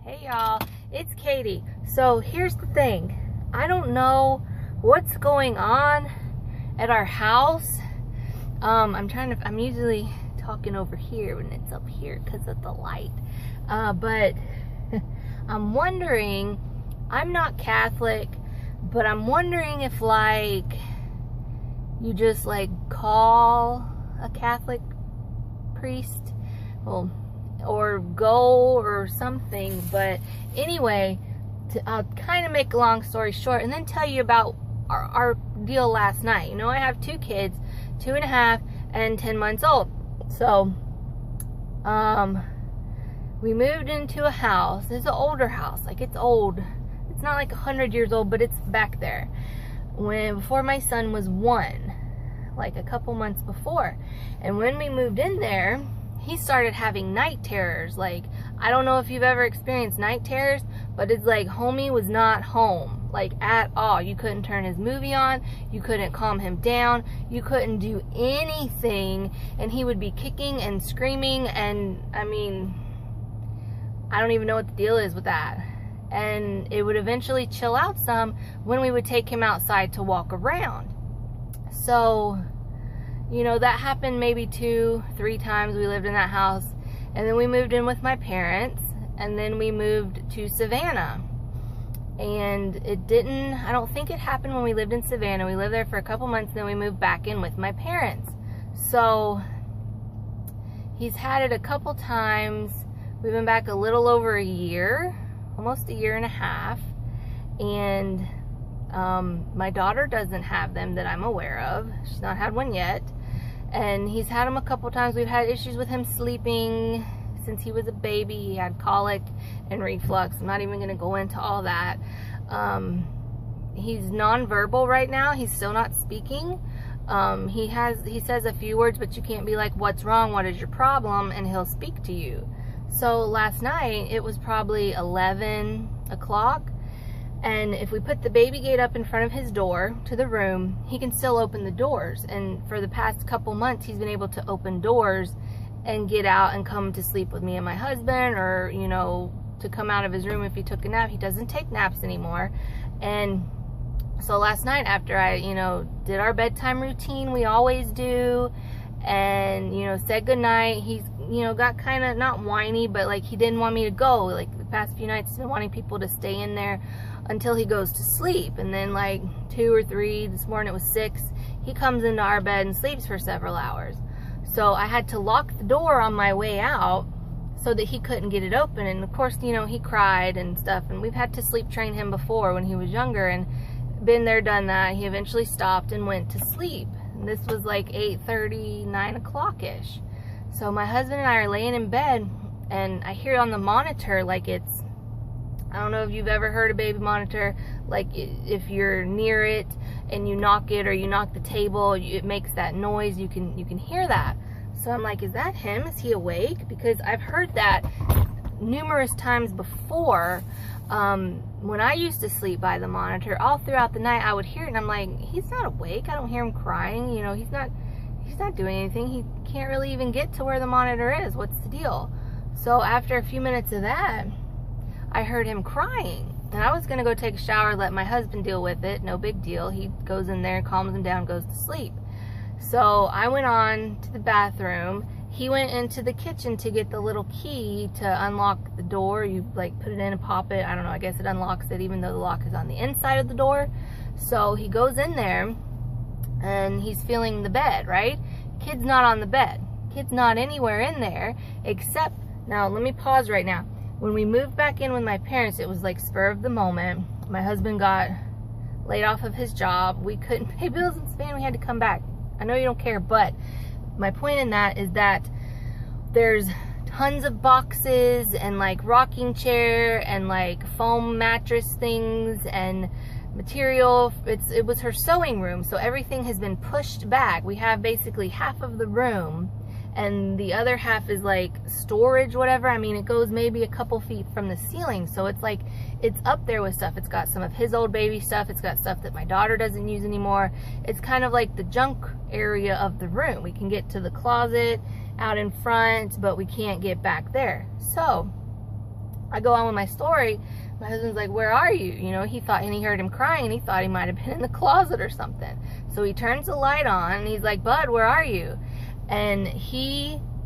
Hey y'all, it's Katie. So here's the thing. I don't know what's going on at our house. I'm usually talking over here when it's up here because of the light. But I'm wondering, I'm not Catholic, but I'm wondering if like you just like call a Catholic priest, well, or go or something. But anyway, I'll kind of make a long story short and then tell you about our deal last night. You know, I have two kids, 2.5 and 10 months old. So we moved into a house. It's an older house, like it's old. It's not like 100 years old, but it's back there. Before my son was 1, like a couple months before. And when we moved in there, he started having night terrors. Like, I don't know if you've ever experienced night terrors, but it's like homie was not home, like at all. You couldn't turn his movie on, you couldn't calm him down, you couldn't do anything, and he would be kicking and screaming, and I mean, I don't even know what the deal is with that. And it would eventually chill out some when we would take him outside to walk around. So, you know, that happened maybe 2-3 times we lived in that house. And then we moved in with my parents, and then we moved to Savannah. And I don't think it happened when we lived in Savannah. We lived there for a couple months, then we moved back in with my parents. So he's had it a couple times. We've been back a little over a year, almost 1.5 years. And my daughter doesn't have them that I'm aware of. She's not had one yet. And he's had them a couple times. We've had issues with him sleeping since he was a baby. He had colic and reflux. I'm not even going to go into all that. He's nonverbal right now. He's still not speaking. He says a few words, but you can't be like, what's wrong? What is your problem? And he'll speak to you. So last night, it was probably 11 o'clock. And if we put the baby gate up in front of his door to the room, he can still open the doors. And for the past couple months, he's been able to open doors and get out and come to sleep with me and my husband, or, you know, to come out of his room if he took a nap. He doesn't take naps anymore. And so last night, after I, you know, did our bedtime routine we always do, and, you know, said goodnight, he's, you know, got kind of not whiny, but like he didn't want me to go. Like the past few nights, he's been wanting people to stay in there until he goes to sleep. And then like 2 or 3, this morning it was 6, he comes into our bed and sleeps for several hours. So I had to lock the door on my way out so that he couldn't get it open. And of course, you know, he cried and stuff, and we've had to sleep train him before when he was younger, and been there, done that. He eventually stopped and went to sleep. And this was like 8:30, 9 o'clock-ish. So my husband and I are laying in bed, and I hear on the monitor, like it's, I don't know if you've ever heard a baby monitor, like if you're near it and you knock it or you knock the table, it makes that noise. You can hear that. So I'm like, is that him? Is he awake? Because I've heard that numerous times before. When I used to sleep by the monitor, all throughout the night I would hear it, and I'm like, he's not awake. I don't hear him crying. You know, he's not doing anything. He can't really even get to where the monitor is. What's the deal? So after a few minutes of that, I heard him crying, and I was gonna go take a shower, let my husband deal with it. No big deal. He goes in there, calms him down, goes to sleep. So I went on to the bathroom. He went into the kitchen to get the little key to unlock the door. You like put it in and pop it. I don't know, I guess it unlocks it even though the lock is on the inside of the door. So he goes in there and he's feeling the bed, right? Kid's not on the bed. Kid's not anywhere in there except, now let me pause right now. When we moved back in with my parents, it was like spur of the moment. My husband got laid off of his job. We couldn't pay bills in Spain. We had to come back. I know you don't care, but my point in that is that there's tons of boxes and like rocking chair and like foam mattress things and material. It was her sewing room, so everything has been pushed back. We have basically half of the room, and the other half is like storage, whatever. I mean, it goes maybe a couple feet from the ceiling, so it's like it's up there with stuff. It's got some of his old baby stuff. It's got stuff that my daughter doesn't use anymore. It's kind of like the junk area of the room. We can get to the closet out in front, but we can't get back there. So I go on with my story. My husband's like, where are you? You know, he heard him crying, and he thought he might have been in the closet or something. So he turns the light on, and he's like, Bud, where are you? And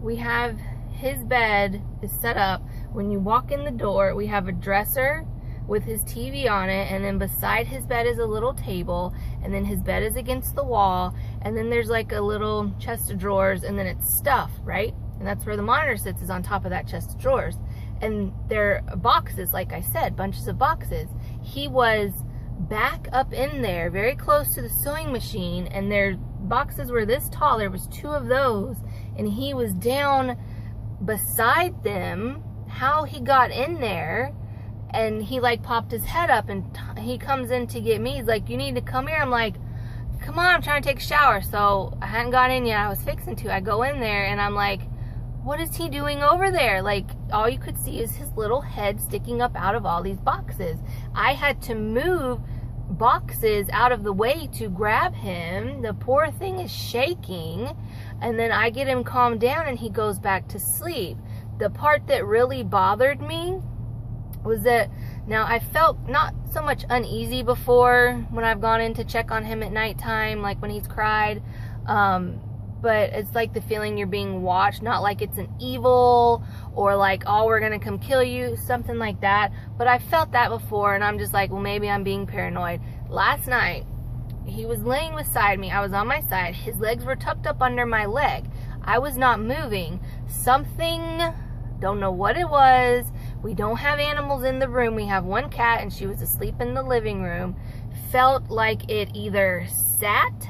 we have his bed is set up. When you walk in the door, we have a dresser with his TV on it, and then beside his bed is a little table, and then his bed is against the wall, and then there's like a little chest of drawers, and then it's stuff, right? And that's where the monitor sits, is on top of that chest of drawers. And they're boxes, like I said, bunches of boxes. He was back up in there, very close to the sewing machine, and their boxes were this tall. There was 2 of those, and he was down beside them. How he got in there, and he like popped his head up, and he comes in to get me. He's like, you need to come here. I'm like, come on, I'm trying to take a shower. So I hadn't got in yet. I was fixing to. I go in there, and I'm like, what is he doing over there? Like, all you could see is his little head sticking up out of all these boxes. I had to move boxes out of the way to grab him. The poor thing is shaking, and then I get him calmed down, and he goes back to sleep. The part that really bothered me was that, now I felt not so much uneasy before when I've gone in to check on him at nighttime, like when he's cried, but it's like the feeling you're being watched, not like it's an evil or like, oh, we're gonna come kill you, something like that. But I felt that before, and I'm just like, well, maybe I'm being paranoid. Last night, he was laying beside me. I was on my side. His legs were tucked up under my leg. I was not moving. Something, don't know what it was. We don't have animals in the room. We have 1 cat, and she was asleep in the living room. Felt like it either sat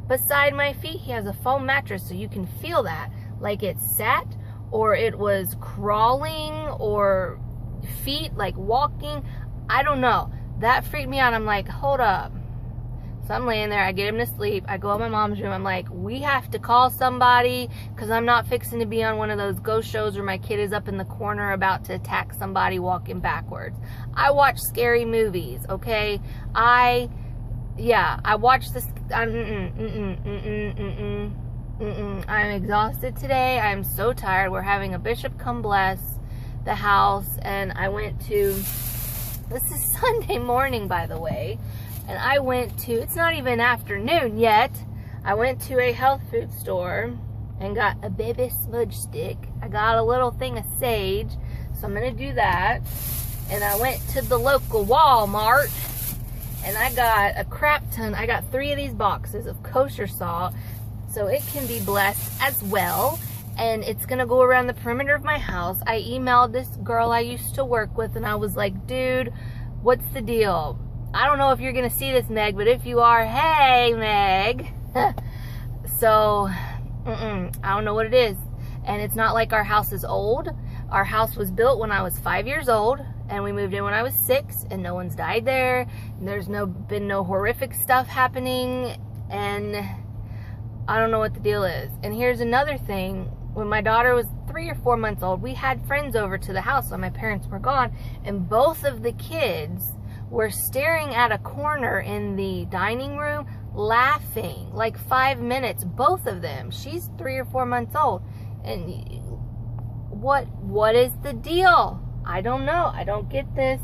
beside my feet. He has a foam mattress, so you can feel that. Like it sat, or it was crawling, or feet like walking. I don't know. That freaked me out. I'm like, hold up. So I'm laying there, I get him to sleep, I go in my mom's room, I'm like, we have to call somebody, because I'm not fixing to be on one of those ghost shows where my kid is up in the corner about to attack somebody walking backwards. I watch scary movies, okay? I watch this, I'm exhausted today, I'm so tired. We're having a bishop come bless the house, and I went to, this is Sunday morning, by the way, and I went to, it's not even afternoon yet, I went to a health food store and got a baby smudge stick. I got a little thing of sage, so I'm going to do that. And I went to the local Walmart, and I got a crap ton. I got 3 of these boxes of kosher salt, so it can be blessed as well. And it's going to go around the perimeter of my house. I emailed this girl I used to work with, and I was like, dude, what's the deal? I don't know if you're going to see this, Meg, but if you are, hey, Meg. So, I don't know what it is. And it's not like our house is old. Our house was built when I was 5 years old, and we moved in when I was 6, and no one's died there. And there's been no horrific stuff happening, and I don't know what the deal is. And here's another thing. When my daughter was 3 or 4 months old, we had friends over to the house when my parents were gone, and both of the kids were staring at a corner in the dining room, laughing, like 5 minutes, both of them. She's 3 or 4 months old. And what is the deal? I don't know. I don't get this.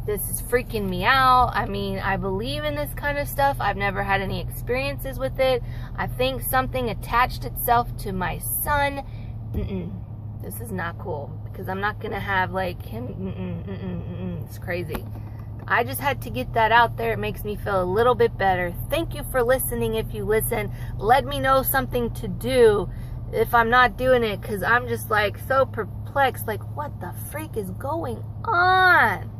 This is freaking me out. I mean, I believe in this kind of stuff. I've never had any experiences with it. I think something attached itself to my son. This is not cool, because I'm not gonna have like him. It's crazy. I just had to get that out there. It makes me feel a little bit better. Thank you for listening. If you listen, let me know something to do if I'm not doing it, because I'm just like so perplexed. Like, what the freak is going on?